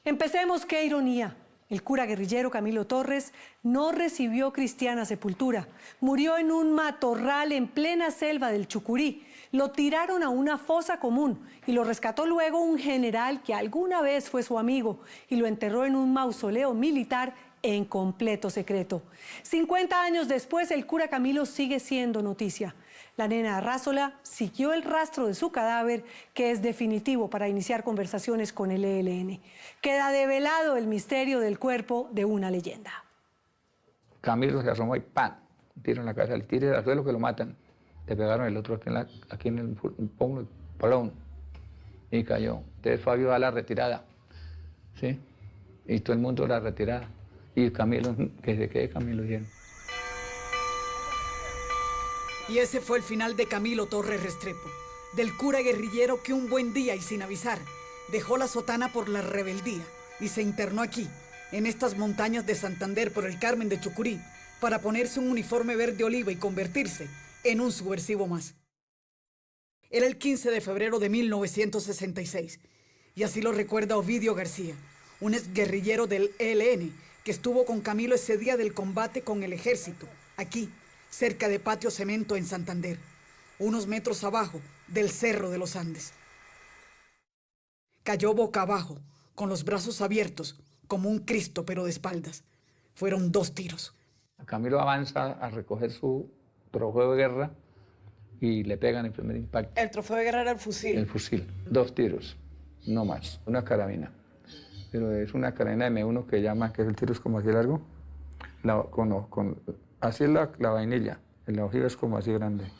Empecemos, qué ironía. El cura guerrillero Camilo Torres no recibió cristiana sepultura. Murió en un matorral en plena selva del Chucurí. Lo tiraron a una fosa común y lo rescató luego un general que alguna vez fue su amigo y lo enterró en un mausoleo militar en completo secreto. 50 años después, el cura Camilo sigue siendo noticia. La nena Arrázola siguió el rastro de su cadáver, que es definitivo para iniciar conversaciones con el ELN. Queda develado el misterio del cuerpo de una leyenda. Camilo se asomó y ¡pam! Tiro en la casa, el tiro al suelo que lo matan. Le pegaron el otro aquí en el polón y cayó. Entonces Fabio va a la retirada, ¿sí? Y todo el mundo a la retirada. Y Camilo, que se quede Camilo lleno. Y ese fue el final de Camilo Torres Restrepo, del cura guerrillero que un buen día y sin avisar dejó la sotana por la rebeldía y se internó aquí, en estas montañas de Santander por el Carmen de Chucurí, para ponerse un uniforme verde oliva y convertirse en un subversivo más. Era el 15 de febrero de 1966, y así lo recuerda Ovidio García, un exguerrillero del ELN que estuvo con Camilo ese día del combate con el ejército, aquí, cerca de Patio Cemento en Santander, unos metros abajo del Cerro de los Andes. Cayó boca abajo, con los brazos abiertos, como un Cristo, pero de espaldas. Fueron 2 tiros. Camilo avanza a recoger su trofeo de guerra y le pegan el primer impacto. El trofeo de guerra era el fusil. El fusil, 2 tiros, no más, una carabina. Pero es una carabina de M1 que llama, que el tiro es como así largo, así es la vainilla, la ojiva es como así grande.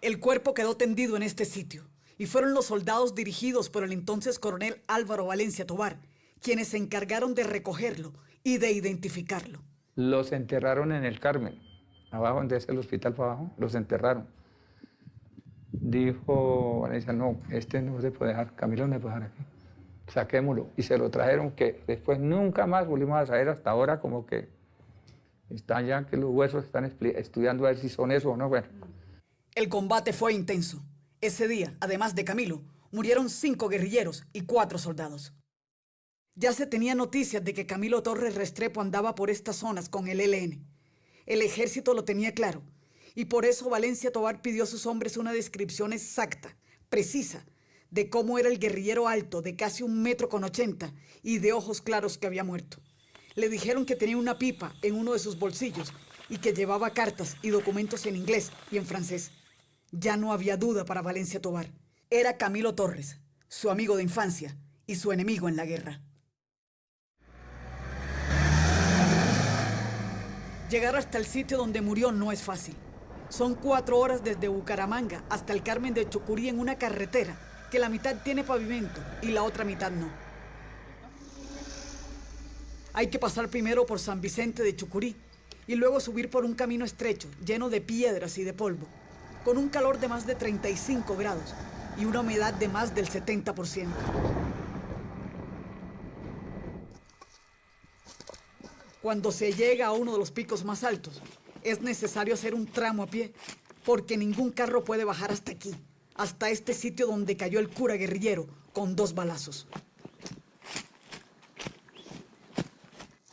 El cuerpo quedó tendido en este sitio y fueron los soldados dirigidos por el entonces coronel Álvaro Valencia Tovar quienes se encargaron de recogerlo y de identificarlo. Los enterraron en el Carmen, abajo donde es el hospital para abajo, los enterraron. Dijo Valencia, no, este no se puede dejar, Camilo no se puede dejar aquí, saquémoslo. Y se lo trajeron, que después nunca más volvimos a saber hasta ahora, como que están ya que los huesos están estudiando a ver si son eso o no. Bueno. El combate fue intenso. Ese día, además de Camilo, murieron 5 guerrilleros y 4 soldados. Ya se tenía noticias de que Camilo Torres Restrepo andaba por estas zonas con el ELN. El ejército lo tenía claro, y por eso Valencia Tovar pidió a sus hombres una descripción exacta, precisa, de cómo era el guerrillero alto de casi 1,80 m y de ojos claros que había muerto. Le dijeron que tenía una pipa en uno de sus bolsillos y que llevaba cartas y documentos en inglés y en francés. Ya no había duda para Valencia Tovar. Era Camilo Torres, su amigo de infancia y su enemigo en la guerra. Llegar hasta el sitio donde murió no es fácil. Son 4 horas desde Bucaramanga hasta el Carmen de Chucurí en una carretera que la mitad tiene pavimento y la otra mitad no. Hay que pasar primero por San Vicente de Chucurí y luego subir por un camino estrecho, lleno de piedras y de polvo, con un calor de más de 35 grados y una humedad de más del 70%. Cuando se llega a uno de los picos más altos, es necesario hacer un tramo a pie, porque ningún carro puede bajar hasta aquí, hasta este sitio donde cayó el cura guerrillero con 2 balazos.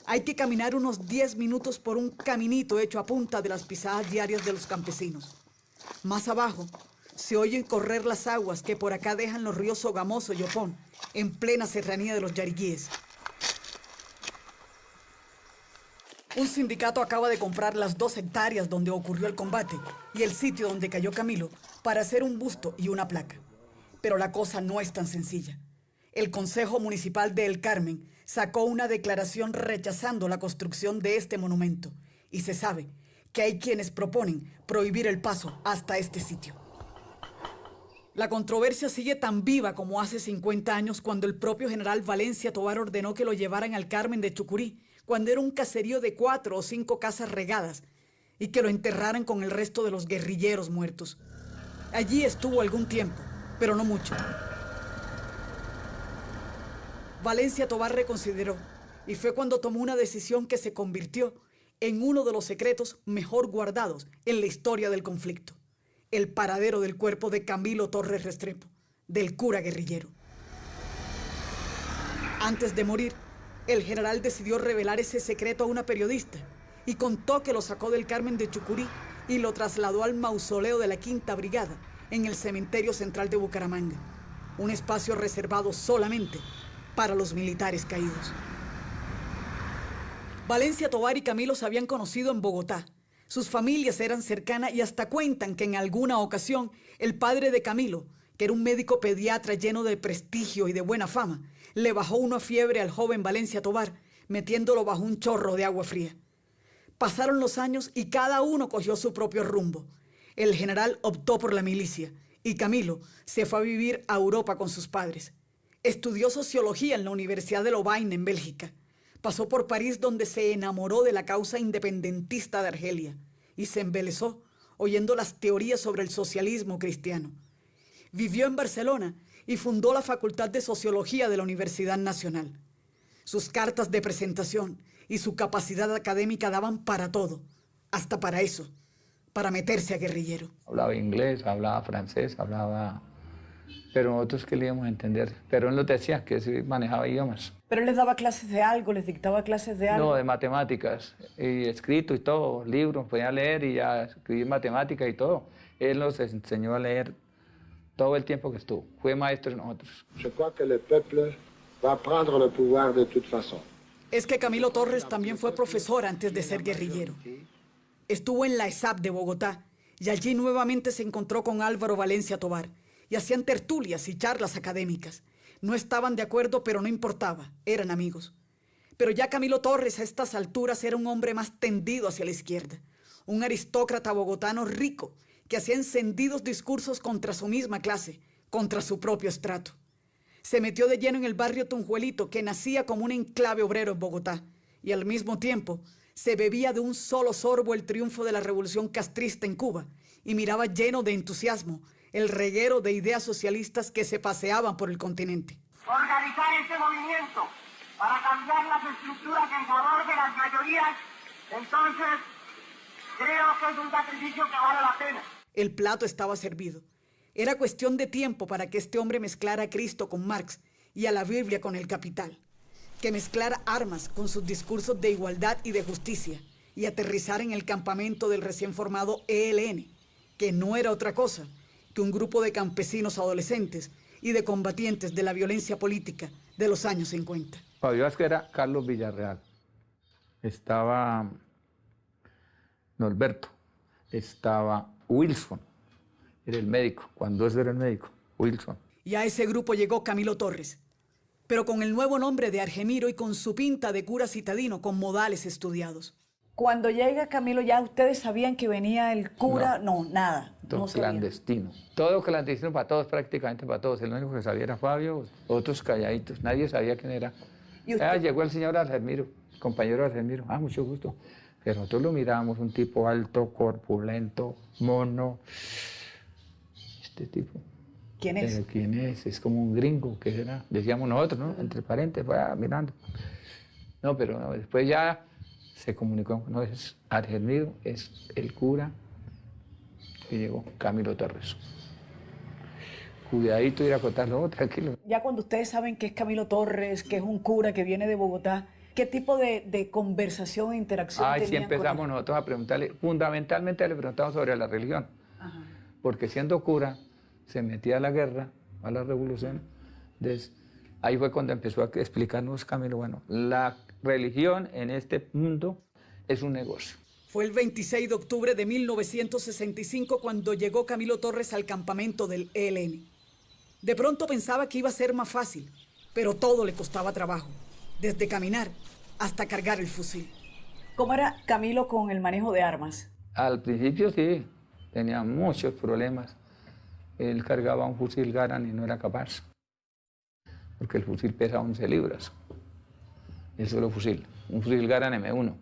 Hay que caminar unos 10 minutos por un caminito hecho a punta de las pisadas diarias de los campesinos. Más abajo, se oyen correr las aguas que por acá dejan los ríos Sogamoso y Opón, en plena serranía de los Yariguíes. Un sindicato acaba de comprar las 2 hectáreas donde ocurrió el combate y el sitio donde cayó Camilo para hacer un busto y una placa. Pero la cosa no es tan sencilla. El Consejo Municipal de El Carmen sacó una declaración rechazando la construcción de este monumento y se sabe que hay quienes proponen prohibir el paso hasta este sitio. La controversia sigue tan viva como hace 50 años cuando el propio general Valencia Tovar ordenó que lo llevaran al Carmen de Chucurí, cuando era un caserío de 4 o 5 casas regadas, y que lo enterraran con el resto de los guerrilleros muertos. Allí estuvo algún tiempo, pero no mucho. Valencia Tovar reconsideró, y fue cuando tomó una decisión que se convirtió en uno de los secretos mejor guardados en la historia del conflicto: el paradero del cuerpo de Camilo Torres Restrepo, del cura guerrillero. Antes de morir, el general decidió revelar ese secreto a una periodista y contó que lo sacó del Carmen de Chucurí y lo trasladó al mausoleo de la Quinta Brigada en el Cementerio Central de Bucaramanga, un espacio reservado solamente para los militares caídos. Valencia Tovar y Camilo se habían conocido en Bogotá. Sus familias eran cercanas y hasta cuentan que en alguna ocasión el padre de Camilo, que era un médico pediatra lleno de prestigio y de buena fama, le bajó una fiebre al joven Valencia Tovar, metiéndolo bajo un chorro de agua fría. Pasaron los años y cada uno cogió su propio rumbo. El general optó por la milicia y Camilo se fue a vivir a Europa con sus padres. Estudió sociología en la Universidad de Louvain, en Bélgica. Pasó por París, donde se enamoró de la causa independentista de Argelia y se embelesó oyendo las teorías sobre el socialismo cristiano. Vivió en Barcelona y fundó la Facultad de Sociología de la Universidad Nacional. Sus cartas de presentación y su capacidad académica daban para todo, hasta para eso, para meterse a guerrillero. Hablaba inglés, hablaba francés, pero nosotros que le íbamos a entender. Pero él nos decía que sí manejaba idiomas. ¿Pero él les daba clases de algo, les dictaba clases de algo? No, de matemáticas, y escrito y todo, libros, podía leer y ya escribir matemáticas y todo. Él nos enseñó a leer todo el tiempo que estuvo. Fue maestro de nosotros. Je crois que le peuple va prendre le pouvoir de toute façon. Es que Camilo Torres también fue profesor antes de ser guerrillero. Estuvo en la ESAP de Bogotá y allí nuevamente se encontró con Álvaro Valencia Tovar y hacían tertulias y charlas académicas. No estaban de acuerdo, pero no importaba, eran amigos. Pero ya Camilo Torres a estas alturas era un hombre más tendido hacia la izquierda, un aristócrata bogotano rico que hacía encendidos discursos contra su misma clase, contra su propio estrato. Se metió de lleno en el barrio Tunjuelito, que nacía como un enclave obrero en Bogotá, y al mismo tiempo se bebía de un solo sorbo el triunfo de la revolución castrista en Cuba y miraba lleno de entusiasmo el reguero de ideas socialistas que se paseaban por el continente. Organizar este movimiento para cambiar las estructuras en favor de las mayorías, entonces creo que es un sacrificio que vale la pena. El plato estaba servido. Era cuestión de tiempo para que este hombre mezclara a Cristo con Marx y a la Biblia con el Capital, que mezclara armas con sus discursos de igualdad y de justicia y aterrizara en el campamento del recién formado ELN, que no era otra cosa que un grupo de campesinos adolescentes y de combatientes de la violencia política de los años 50. Fabio Vázquez era Carlos Villarreal, estaba Norberto, estaba Wilson, era el médico, cuando ese era el médico, Wilson. Y a ese grupo llegó Camilo Torres, pero con el nuevo nombre de Argemiro y con su pinta de cura citadino con modales estudiados. Cuando llega Camilo, ¿ya ustedes sabían que venía el cura? No, nada. Todo no sabían. clandestino. Todo clandestino para todos, prácticamente para todos. El único que sabía era Fabio, otros calladitos. Nadie sabía quién era. ¿Y usted? Llegó el señor Argemiro, compañero Argemiro. Mucho gusto. Pero nosotros lo mirábamos, un tipo alto, corpulento, mono. Este tipo. ¿Quién es? Pero ¿quién es? Es como un gringo, ¿qué será? Decíamos nosotros, ¿no? Entre paréntesis, mirando. No, pero no, después ya se comunicó, no es Argemiro, es el cura que llegó, Camilo Torres. Cuidadito ir a contarlo, tranquilo. Ya cuando ustedes saben que es Camilo Torres, que es un cura que viene de Bogotá, ¿qué tipo de conversación e interacción tenían Sí empezamos con él? nosotros a preguntarle, fundamentalmente le preguntamos sobre la religión. Ajá. Porque siendo cura, se metía a la guerra, a la revolución. Entonces, ahí fue cuando empezó a explicarnos Camilo, bueno, la religión en este mundo es un negocio. Fue el 26 de octubre de 1965 cuando llegó Camilo Torres al campamento del ELN. De pronto pensaba que iba a ser más fácil, pero todo le costaba trabajo, desde caminar hasta cargar el fusil. ¿Cómo era Camilo con el manejo de armas? Al principio sí, tenía muchos problemas. Él cargaba un fusil Garand y no era capaz, porque el fusil pesa 11 libras. El solo fusil, un fusil Garand M1.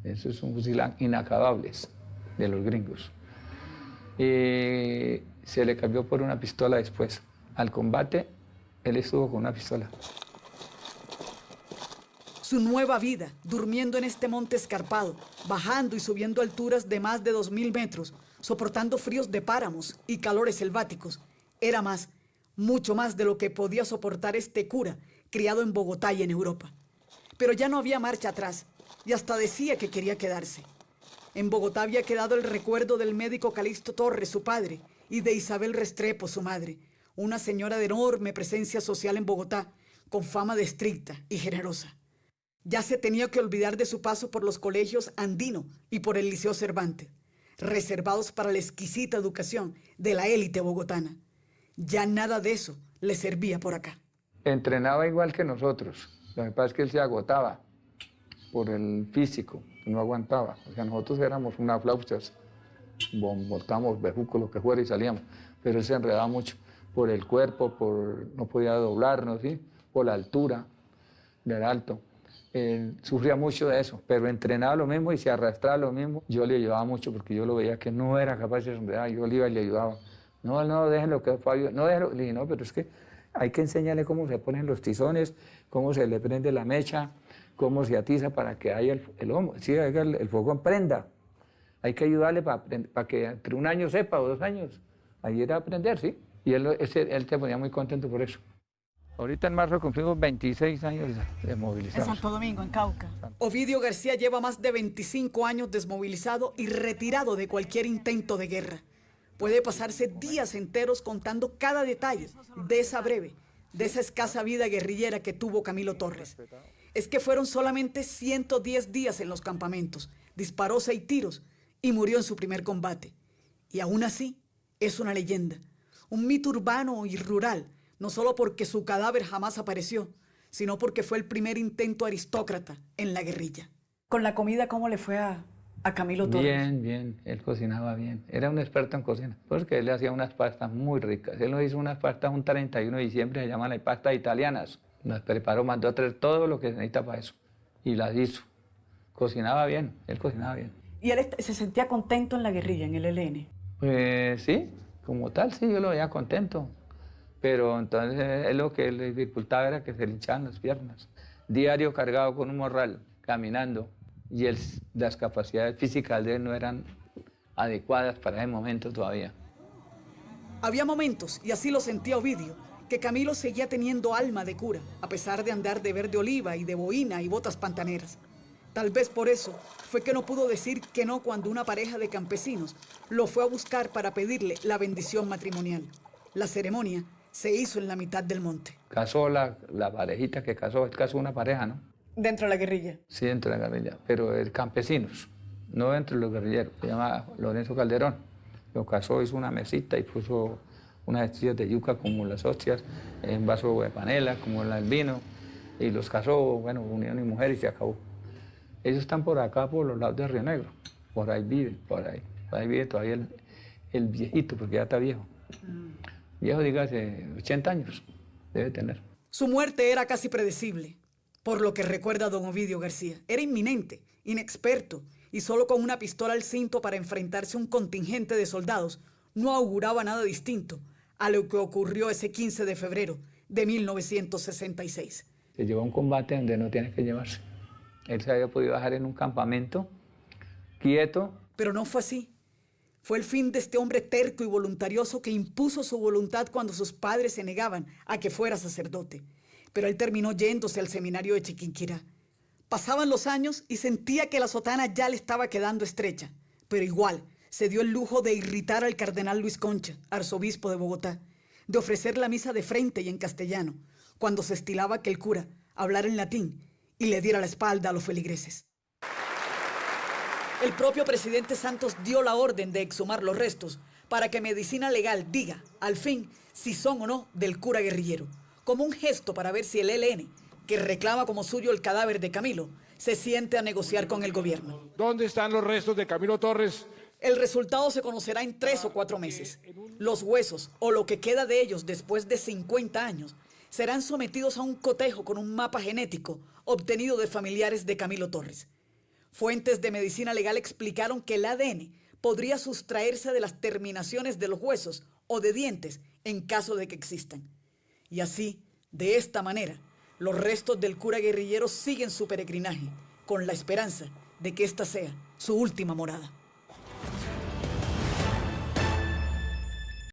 Eso es un fusil inacabable de los gringos. Y se le cambió por una pistola después. Al combate, él estuvo con una pistola. Su nueva vida, durmiendo en este monte escarpado, bajando y subiendo alturas de más de 2000 metros, soportando fríos de páramos y calores selváticos, era más, mucho más de lo que podía soportar este cura criado en Bogotá y en Europa. Pero ya no había marcha atrás y hasta decía que quería quedarse. En Bogotá había quedado el recuerdo del médico Calixto Torres, su padre, y de Isabel Restrepo, su madre, una señora de enorme presencia social en Bogotá, con fama de estricta y generosa. Ya se tenía que olvidar de su paso por los colegios Andino y por el Liceo Cervantes, reservados para la exquisita educación de la élite bogotana. Ya nada de eso le servía por acá. Entrenaba igual que nosotros. Lo que pasa es que él se agotaba por el físico, no aguantaba. O sea, nosotros éramos unas flauchas, botamos bejuco, lo que fuera y salíamos. Pero él se enredaba mucho por el cuerpo, no podía doblarnos, ¿sí? Por la altura, del alto. Él sufría mucho de eso, pero entrenaba lo mismo y se arrastraba lo mismo. Yo le ayudaba mucho porque yo lo veía que no era capaz de enredar, yo le iba y le ayudaba. No, déjenlo que Fabio, no déjenlo. Le dije, no, pero es que hay que enseñarle cómo se ponen los tizones, cómo se le prende la mecha, cómo se atiza para que haya el humo, sí, el fogón prenda. Hay que ayudarle para que entre un año sepa o 2 años. Ahí era aprender, ¿sí? Y él se ponía muy contento por eso. Ahorita en marzo cumplimos 26 años de movilizados. En Santo Domingo, en Cauca. Ovidio García lleva más de 25 años desmovilizado y retirado de cualquier intento de guerra. Puede pasarse días enteros contando cada detalle de esa breve, de esa escasa vida guerrillera que tuvo Camilo Torres. Es que fueron solamente 110 días en los campamentos, disparó 6 tiros y murió en su primer combate. Y aún así, es una leyenda, un mito urbano y rural, no solo porque su cadáver jamás apareció, sino porque fue el primer intento aristócrata en la guerrilla. Con la comida, ¿cómo le fue a Camilo Torres? Bien, él cocinaba bien. Era un experto en cocina, porque él hacía unas pastas muy ricas. Él nos hizo unas pastas un 31 de diciembre, se llaman las pastas italianas. Las preparó, mandó a traer todo lo que se necesita para eso, y las hizo. Cocinaba bien, él cocinaba bien. ¿Y él se sentía contento en la guerrilla, en el ELN? Pues sí, como tal, sí, yo lo veía contento. Pero entonces lo que le dificultaba era que se le hinchaban las piernas. Diario cargado con un morral, caminando, y las capacidades físicas de él no eran adecuadas para ese momento todavía. Había momentos, y así lo sentía Ovidio, que Camilo seguía teniendo alma de cura, a pesar de andar de verde oliva y de boina y botas pantaneras. Tal vez por eso fue que no pudo decir que no cuando una pareja de campesinos lo fue a buscar para pedirle la bendición matrimonial. La ceremonia se hizo en la mitad del monte. Casó la parejita que casó, él casó una pareja, ¿no? ¿Dentro de la guerrilla? Sí, dentro de la guerrilla, pero de campesinos, no entre los guerrilleros. Se llama Lorenzo Calderón. Lo casó, hizo una mesita y puso unas estrellas de yuca como las hostias, un vaso de panela como el vino, y los casó, bueno, unión y mujer y se acabó. Ellos están por acá, por los lados de Río Negro, por ahí viven, por ahí vive todavía el viejito, porque ya está viejo. Viejo, dígase, 80 años debe tener. Su muerte era casi predecible, por lo que recuerda don Ovidio García. Era inminente, inexperto, y solo con una pistola al cinto para enfrentarse a un contingente de soldados no auguraba nada distinto a lo que ocurrió ese 15 de febrero de 1966. Se llevó a un combate donde no tiene que llevarse. Él se había podido bajar en un campamento, quieto. Pero no fue así. Fue el fin de este hombre terco y voluntarioso que impuso su voluntad cuando sus padres se negaban a que fuera sacerdote. Pero él terminó yéndose al seminario de Chiquinquirá. Pasaban los años y sentía que la sotana ya le estaba quedando estrecha, pero igual se dio el lujo de irritar al cardenal Luis Concha, arzobispo de Bogotá, de ofrecer la misa de frente y en castellano, cuando se estilaba que el cura hablara en latín y le diera la espalda a los feligreses. El propio presidente Santos dio la orden de exhumar los restos para que Medicina Legal diga, al fin, si son o no del cura guerrillero, como un gesto para ver si el ELN, que reclama como suyo el cadáver de Camilo, se siente a negociar con el gobierno. ¿Dónde están los restos de Camilo Torres? El resultado se conocerá en 3 o 4 meses. Los huesos, o lo que queda de ellos después de 50 años, serán sometidos a un cotejo con un mapa genético obtenido de familiares de Camilo Torres. Fuentes de medicina legal explicaron que el ADN podría sustraerse de las terminaciones de los huesos o de dientes en caso de que existan. Y así, de esta manera, los restos del cura guerrillero siguen su peregrinaje, con la esperanza de que esta sea su última morada.